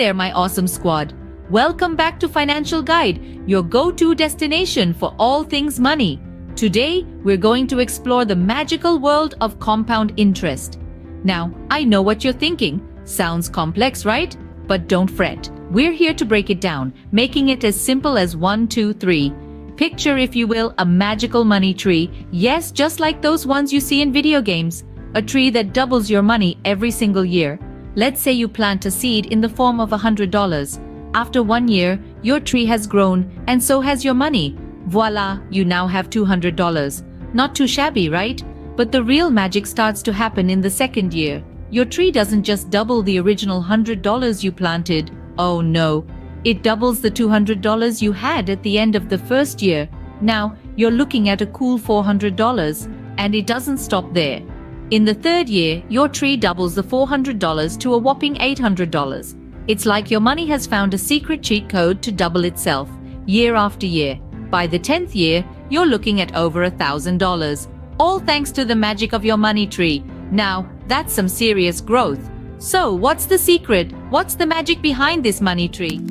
there, my awesome squad. Welcome back to Financial Guide, your go-to destination for all things money. Today, we're going to explore the magical world of compound interest. Now, I know what you're thinking. Sounds complex, right? But don't fret. We're here to break it down, making it as simple as 1, 2, 3. Picture, if you will, a magical money tree. Yes, just like those ones you see in video games. A tree that doubles your money every single year. Let's say you plant a seed in the form of $100. After 1 year, your tree has grown, and so has your money. Voila, you now have $200. Not too shabby, right? But the real magic starts to happen in the second year. Your tree doesn't just double the original $100 you planted. Oh no, it doubles the $200 you had at the end of the first year. Now, you're looking at a cool $400, and it doesn't stop there. In the third year, your tree doubles the $400 to a whopping $800. It's like your money has found a secret cheat code to double itself, year after year. By the 10th year, you're looking at over $1,000. All thanks to the magic of your money tree. Now, that's some serious growth. So, what's the secret? What's the magic behind this money tree?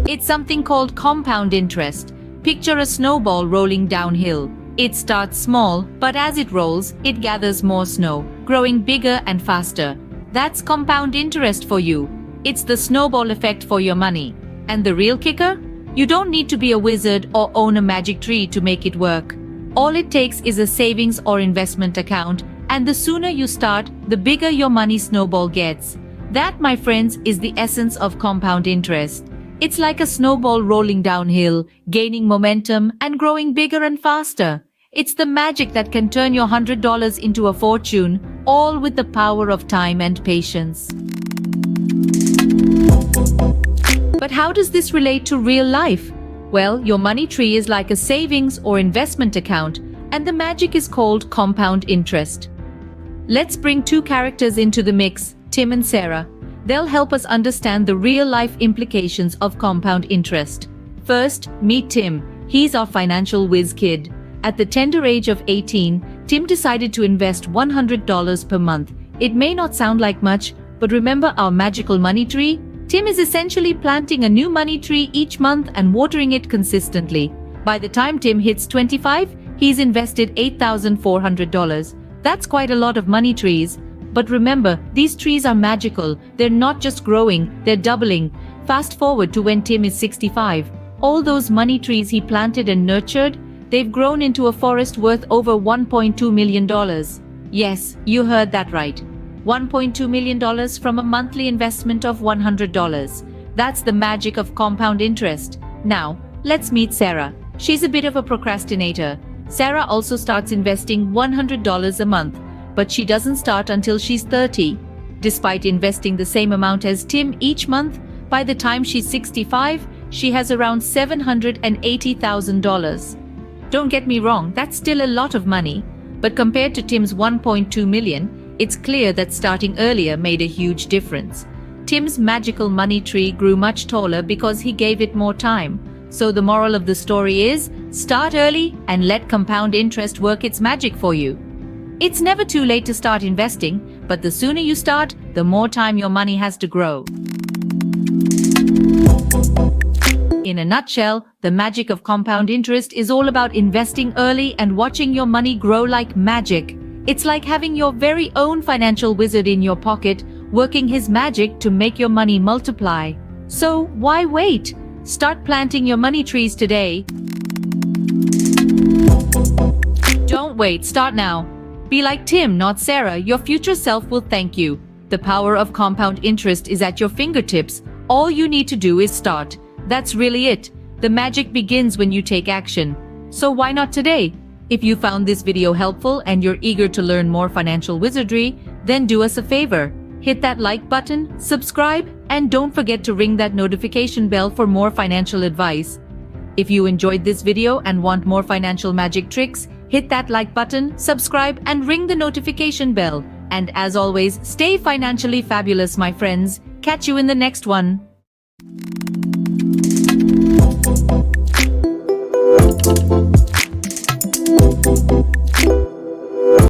It's something called compound interest. Picture a snowball rolling downhill. It starts small, but as it rolls, it gathers more snow, growing bigger and faster. That's compound interest for you. It's the snowball effect for your money. And the real kicker? You don't need to be a wizard or own a magic tree to make it work. All it takes is a savings or investment account, and the sooner you start, the bigger your money snowball gets. That, my friends, is the essence of compound interest. It's like a snowball rolling downhill, gaining momentum and growing bigger and faster. It's the magic that can turn your $100 into a fortune, all with the power of time and patience. But how does this relate to real life? Well, your money tree is like a savings or investment account, and the magic is called compound interest. Let's bring two characters into the mix, Tim and Sarah. They'll help us understand the real-life implications of compound interest. First, meet Tim. He's our financial whiz kid. At the tender age of 18, Tim decided to invest $100 per month. It may not sound like much, but remember our magical money tree? Tim is essentially planting a new money tree each month and watering it consistently. By the time Tim hits 25, he's invested $8,400. That's quite a lot of money trees. But remember, these trees are magical. They're not just growing, they're doubling. Fast forward to when Tim is 65. All those money trees he planted and nurtured, they've grown into a forest worth over $1.2 million. Yes, you heard that right. $1.2 million from a monthly investment of $100. That's the magic of compound interest. Now, let's meet Sarah. She's a bit of a procrastinator. Sarah also starts investing $100 a month, but she doesn't start until she's 30. Despite investing the same amount as Tim each month, by the time she's 65, she has around $780,000. Don't get me wrong, that's still a lot of money, but compared to Tim's $1.2 million, it's clear that starting earlier made a huge difference. Tim's magical money tree grew much taller because he gave it more time. So the moral of the story is, start early and let compound interest work its magic for you. It's never too late to start investing, but the sooner you start, the more time your money has to grow. In a nutshell, the magic of compound interest is all about investing early and watching your money grow like magic. It's like having your very own financial wizard in your pocket, working his magic to make your money multiply. So why wait? Start planting your money trees today. Don't wait, start now. Be like Tim, not Sarah. Your future self will thank you. The power of compound interest is at your fingertips. All you need to do is start. That's really it. The magic begins when you take action. So why not today? If you found this video helpful and you're eager to learn more financial wizardry, then do us a favor. Hit that like button, subscribe, and don't forget to ring that notification bell for more financial advice. If you enjoyed this video and want more financial magic tricks, hit that like button, subscribe, and ring the notification bell. And as always, stay financially fabulous, my friends. Catch you in the next one.